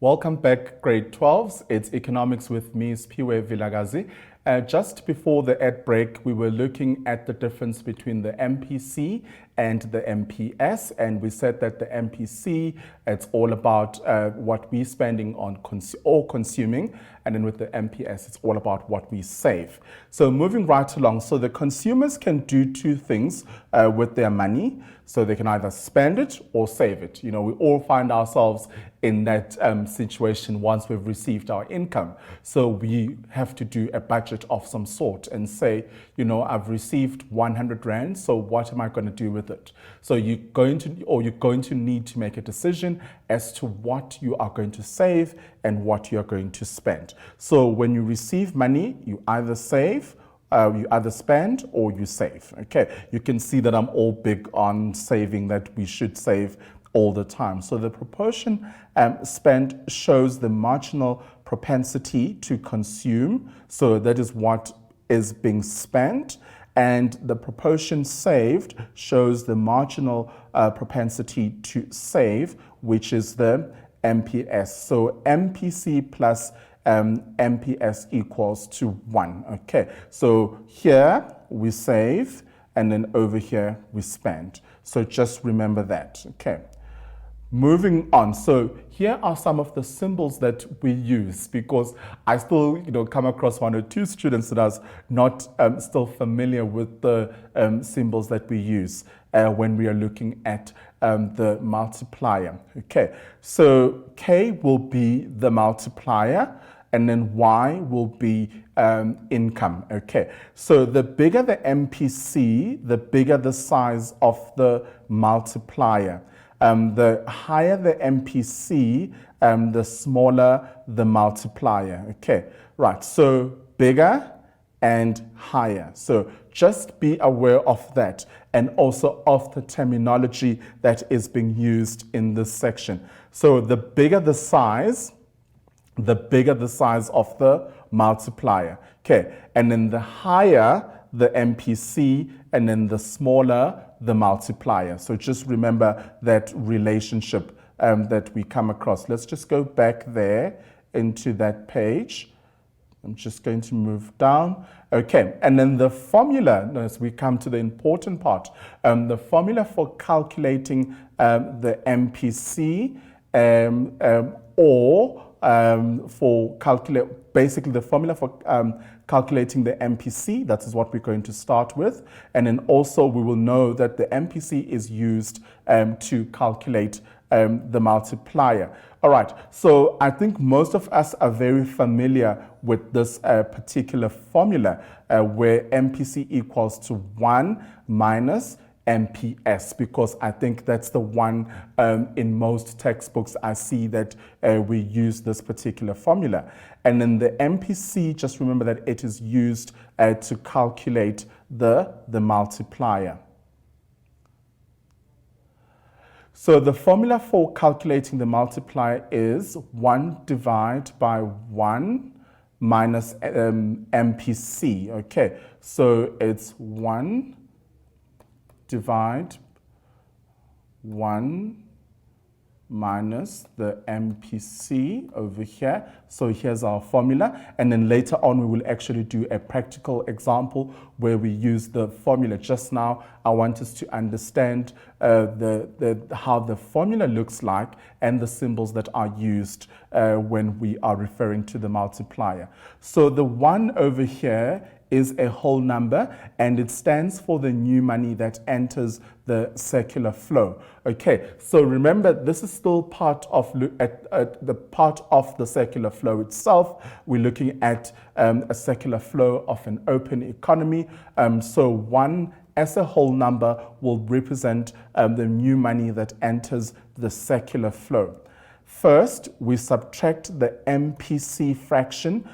Welcome back, grade 12s. It's economics with me, Spiwe Vilagazi. Just before the ad break, we were looking at the difference between the MPC and the MPS, and we said that the MPC, it's all about what we're spending on consuming, and then with the MPS, it's all about what we save. So moving right along, so the consumers can do two things with their money. So they can either spend it or save it. You know, we all find ourselves in that situation once we've received our income. So we have to do a budget of some sort and say, you know, I've received 100 Rand, so what am I going to do with it? So you're going to need to make a decision as to what you are going to save and what you're going to spend. So when you receive money, you either save, you either spend or you save. Okay, you can see that I'm all big on saving, that we should save all the time. So the proportion spent shows the marginal propensity to consume. So that is what is being spent. And the proportion saved shows the marginal propensity to save, which is the MPS. So MPC plus MPS equals to 1. Okay, so here we save, and then over here we spend. So just remember that. Okay, moving on. So here are some of the symbols that we use, because I still, come across one or two students that are not still familiar with the symbols that we use when we are looking at the multiplier. Okay, so K will be the multiplier, and then Y will be income. Okay, so the bigger the MPC, the bigger the size of the multiplier. The higher the MPC, the smaller the multiplier. Okay, right, so bigger and higher. So just be aware of that, and also of the terminology that is being used in this section. So the bigger the size of the multiplier. Okay, and then the higher the MPC, and then the smaller the multiplier. So just remember that relationship that we come across. Let's just go back there into that page. I'm just going to move down. Okay, and then the formula, as we come to the important part, the formula for calculating the MPC basically the formula for calculating the MPC, that is what we're going to start with. And then also we will know that the MPC is used to calculate the multiplier. All right, so I think most of us are very familiar with this particular formula where MPC equals to 1 minus MPS, because I think that's the one in most textbooks I see that we use this particular formula. And then the MPC, just remember that it is used to calculate the multiplier. So the formula for calculating the multiplier is 1 divided by 1 minus MPC. Okay, so it's 1 divide 1 minus the MPC over here. So here's our formula, and then later on we will actually do a practical example where we use the formula. Just now I want us to understand how the formula looks like and the symbols that are used when we are referring to the multiplier. So the 1 over here is a whole number, and it stands for the new money that enters the circular flow. Okay, so remember, this is still part of the part of the circular flow itself. We're looking at a circular flow of an open economy. So 1 as a whole number will represent the new money that enters the circular flow. First, we subtract the MPC fraction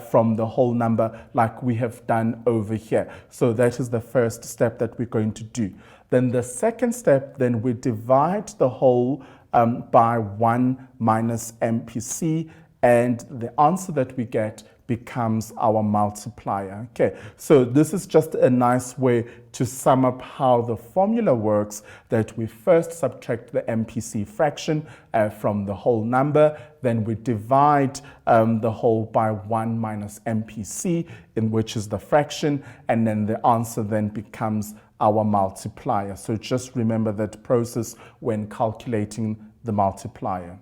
from the whole number, like we have done over here. So that is the first step that we're going to do. Then the second step, then we divide the whole by 1 minus MPC, and the answer that we get becomes our multiplier. Okay, so this is just a nice way to sum up how the formula works, that we first subtract the MPC fraction from the whole number, then we divide the whole by 1 minus MPC, in which is the fraction, and then the answer then becomes our multiplier. So just remember that process when calculating the multiplier.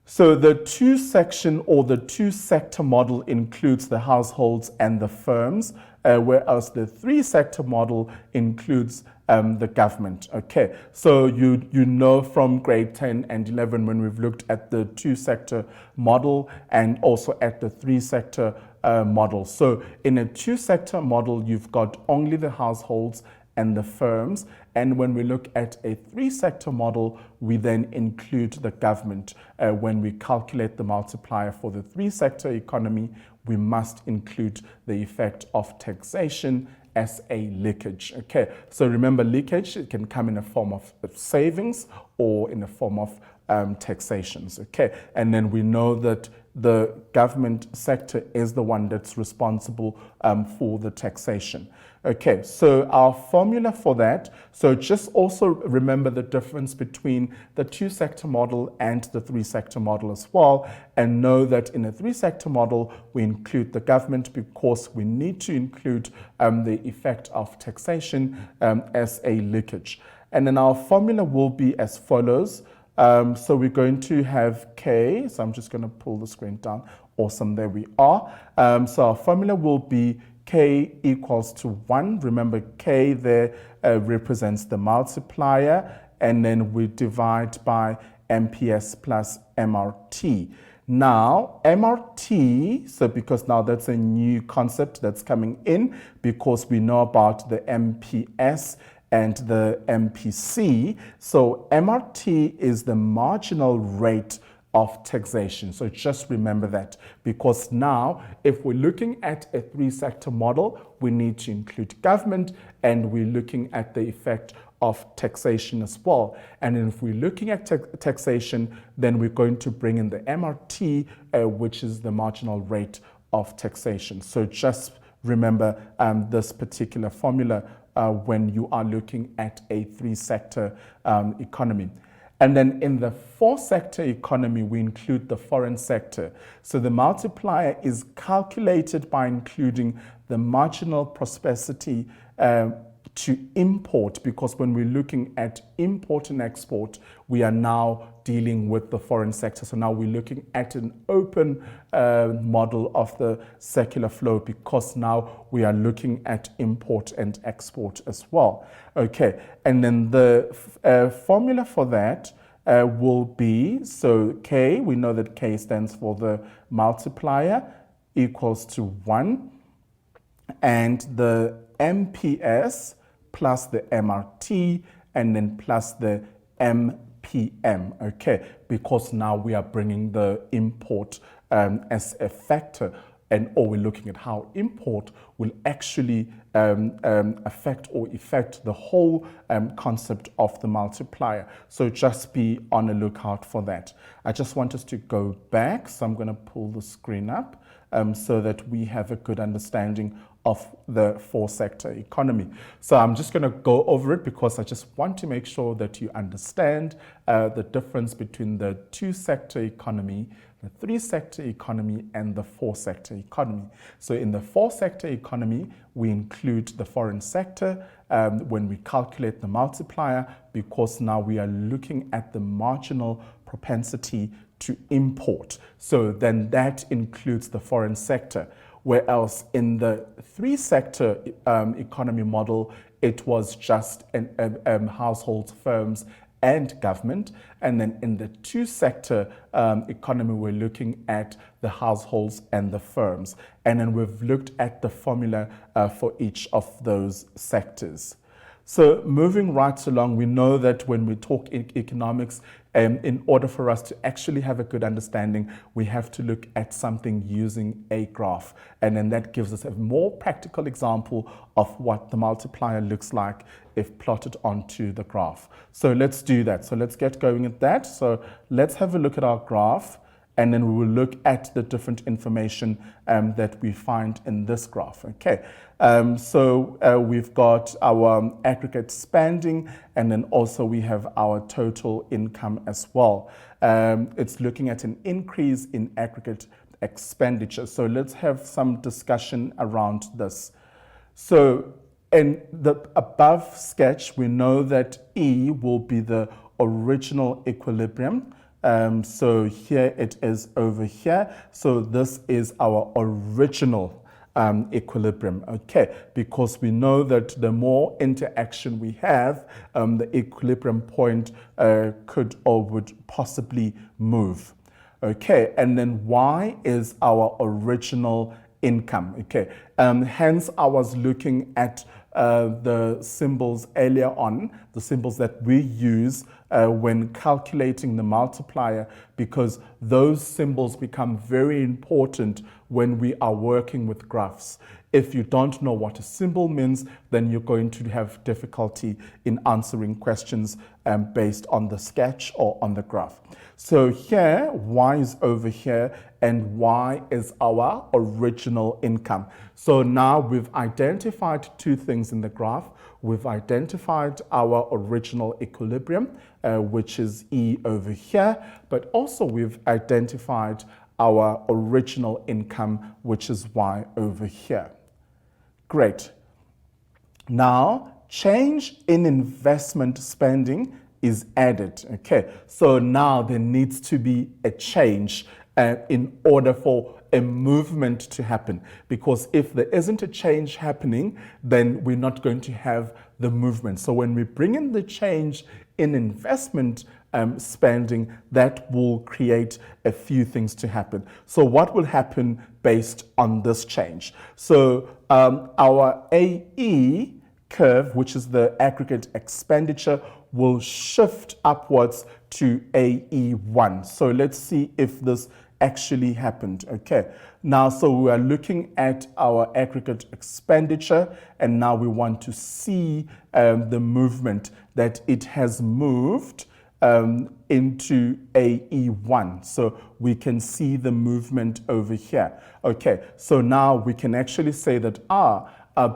So the two-section or the two-sector model includes the households and the firms, whereas the three-sector model includes the government. Okay, so you know from grade 10 and 11 when we've looked at the two-sector model and also at the three-sector model. So in a two-sector model, you've got only the households and the firms, and when we look at a three-sector model, we then include the government. When we calculate the multiplier for the three-sector economy, we must include the effect of taxation as a leakage. Okay, so remember, leakage, it can come in a form of savings or in a form of taxations. Okay, and then we know that the government sector is the one that's responsible for the taxation. Okay, so our formula for that, so just also remember the difference between the two-sector model and the three-sector model as well, and know that in a three-sector model, we include the government because we need to include the effect of taxation as a leakage. And then our formula will be as follows. So we're going to have K, so I'm just going to pull the screen down. Awesome, there we are. So our formula will be K equals to 1. Remember, K there represents the multiplier, and then we divide by MPS plus MRT. Now, MRT, so because now that's a new concept that's coming in, because we know about the MPS and the MPC. So MRT is the marginal rate of taxation. So just remember that, because now if we're looking at a three-sector model, we need to include government, and we're looking at the effect of taxation as well. And if we're looking at taxation, then we're going to bring in the MRT, which is the marginal rate of taxation. So just remember this particular formula when you are looking at a three-sector economy. And then in the four-sector economy, we include the foreign sector. So the multiplier is calculated by including the marginal prosperity to import, because when we're looking at import and export, we are now dealing with the foreign sector. So now we're looking at an open model of the circular flow, because now we are looking at import and export as well. Okay, and then the formula for that will be, so K, we know that K stands for the multiplier, equals to 1, and the MPS plus the MRT, and then plus the MPM, okay, because now we are bringing the import as a factor, and or we're looking at how import will actually affect or effect the whole concept of the multiplier. So just be on the lookout for that. I just want us to go back, so I'm going to pull the screen up so that we have a good understanding of the four-sector economy. So I'm just going to go over it because I just want to make sure that you understand the difference between the two-sector economy, the three-sector economy, and the four-sector economy. So in the four-sector economy, we include the foreign sector when we calculate the multiplier, because now we are looking at the marginal propensity to import. So then that includes the foreign sector. Whereas in the three-sector economy model, it was just households, firms, and government. And then in the two-sector economy, we're looking at the households and the firms. And then we've looked at the formula for each of those sectors. So moving right along, we know that when we talk economics, in order for us to actually have a good understanding, we have to look at something using a graph. And then that gives us a more practical example of what the multiplier looks like if plotted onto the graph. So let's do that. So let's get going at that. So let's have a look at our graph. and then we will look at the different information that we find in this graph. Okay, so we've got our aggregate spending, and then also we have our total income as well. It's looking at an increase in aggregate expenditure. So let's have some discussion around this. So in the above sketch, we know that E will be the original equilibrium. So here it is over here. So this is our original equilibrium, okay? Because we know that the more interaction we have, the equilibrium point could or would possibly move. Okay, and then Y is our original income, okay? Hence, I was looking at the symbols earlier on, the symbols that we use when calculating the multiplier, because those symbols become very important when we are working with graphs. If you don't know what a symbol means, then you're going to have difficulty in answering questions based on the sketch or on the graph. So here, Y is over here, and Y is our original income. So now we've identified two things in the graph. We've identified our original equilibrium, which is E over here, but also we've identified our original income, which is Y over here. Great. Now, change in investment spending is added, okay? So now there needs to be a change in order for a movement to happen, because if there isn't a change happening, then we're not going to have the movement. So when we bring in the change in investment spending, that will create a few things to happen. So what will happen based on this change? So our AE curve, which is the aggregate expenditure, will shift upwards to AE1. So let's see if this actually happened. Okay, now so we are looking at our aggregate expenditure, and now we want to see the movement that it has moved into AE1. So we can see the movement over here. Okay, so now we can actually say that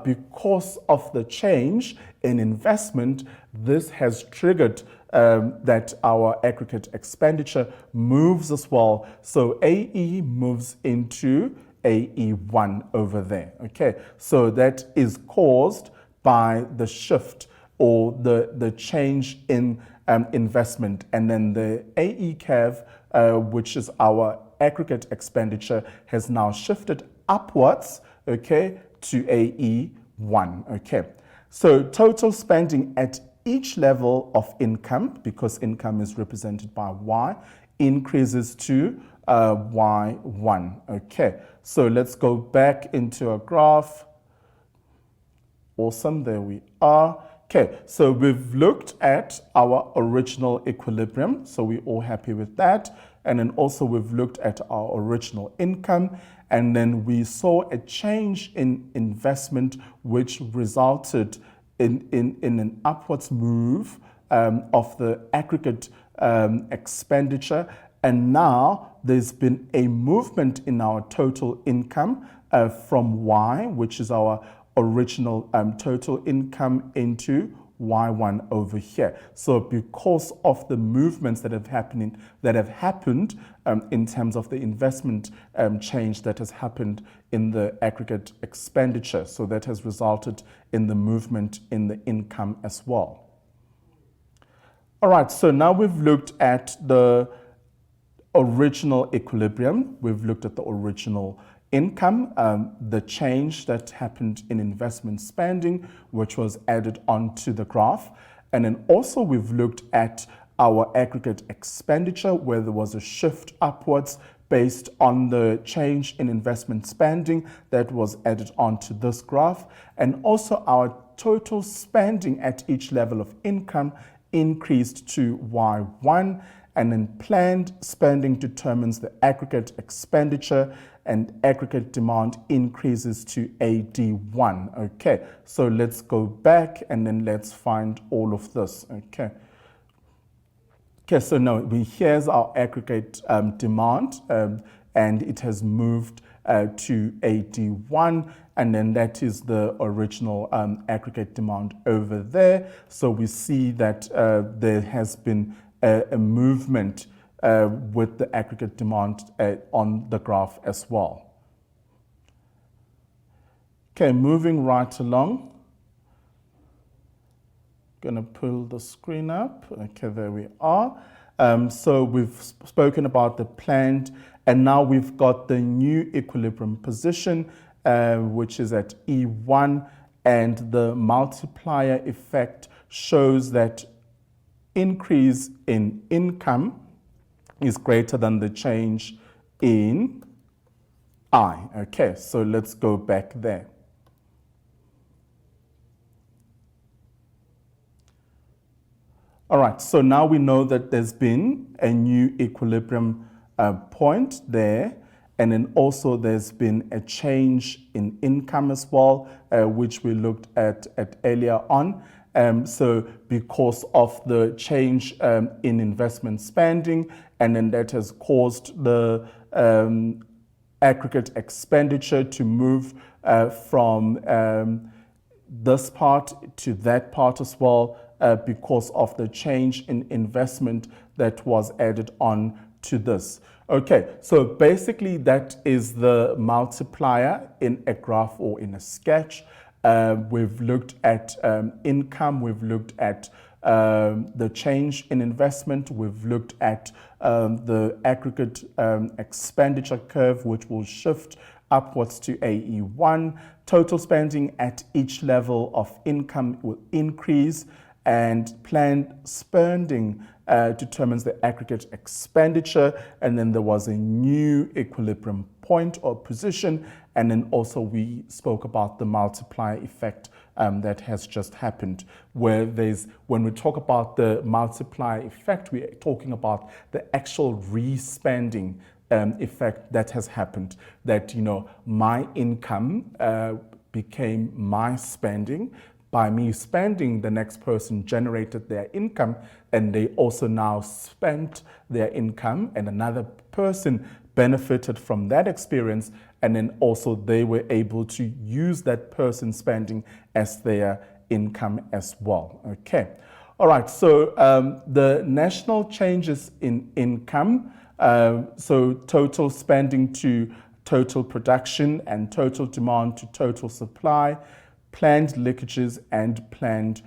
because of the change in investment, this has triggered that our aggregate expenditure moves as well. So AE moves into AE1 over there. Okay, so that is caused by the shift or the change in investment, and then the AE curve, which is our aggregate expenditure, has now shifted upwards, okay, to AE1, okay. So total spending at each level of income, because income is represented by Y, increases to Y1, okay. So let's go back into our graph. Awesome, there we are. Okay, so we've looked at our original equilibrium, so we're all happy with that. And then also we've looked at our original income, and then we saw a change in investment which resulted in an upwards move of the aggregate expenditure. And now there's been a movement in our total income from Y, which is our original total income, into Y1 over here. So because of the movements that have happened in terms of the investment change that has happened in the aggregate expenditure, so that has resulted in the movement in the income as well. All right, so now we've looked at the original equilibrium, we've looked at the original income, the change that happened in investment spending, which was added onto the graph. And then also we've looked at our aggregate expenditure, where there was a shift upwards based on the change in investment spending that was added onto this graph. And also our total spending at each level of income increased to Y1. And then planned spending determines the aggregate expenditure, and aggregate demand increases to AD1. Okay, so let's go back and then let's find all of this. Okay, Okay, so now here's our aggregate demand, and it has moved to 81, and then that is the original aggregate demand over there. So we see that there has been a movement with the aggregate demand on the graph as well. Okay, moving right along. Gonna pull the screen up. Okay, there we are. So we've spoken about the planned, and now we've got the new equilibrium position, which is at E1, and the multiplier effect shows that increase in income is greater than the change in I. Okay, so let's go back there. All right, so now we know that there's been a new equilibrium point there, and then also there's been a change in income as well, which we looked at earlier on. So because of the change in investment spending, and then that has caused the aggregate expenditure to move from this part to that part as well, because of the change in investment that was added on to this. Okay, so basically that is the multiplier in a graph or in a sketch. We've looked at income, we've looked at the change in investment, we've looked at the aggregate expenditure curve, which will shift upwards to AE1. Total spending at each level of income will increase, and planned spending determines the aggregate expenditure. And then there was a new equilibrium point or position. And then also we spoke about the multiplier effect that has just happened, where when we talk about the multiplier effect, we're talking about the actual re-spending effect that has happened, that, you know, my income became my spending. By me spending, the next person generated their income, and they also now spent their income, and another person benefited from that experience, and then also they were able to use that person spending as their income as well. Okay. All right, so the national changes in income, so total spending to total production and total demand to total supply, planned leakages and planned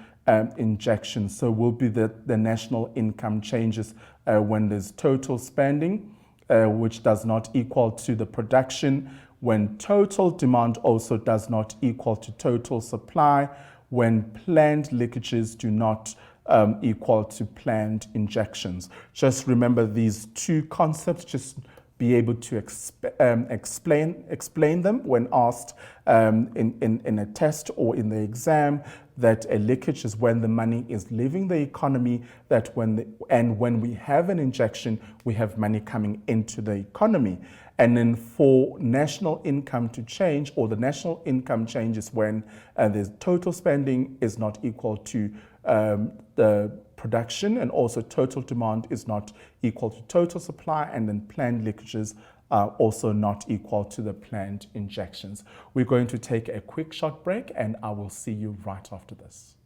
injections. So will be the national income changes when there's total spending, which does not equal to the production, when total demand also does not equal to total supply, when planned leakages do not equal to planned injections. Just remember these two concepts, just be able to explain them when asked in a test or in the exam, that a leakage is when the money is leaving the economy, that when we have an injection, we have money coming into the economy. And then for national income to change, or the national income changes when the total spending is not equal to the production, and also total demand is not equal to total supply, and then planned leakages are also not equal to the planned injections. We're going to take a quick short break, and I will see you right after this.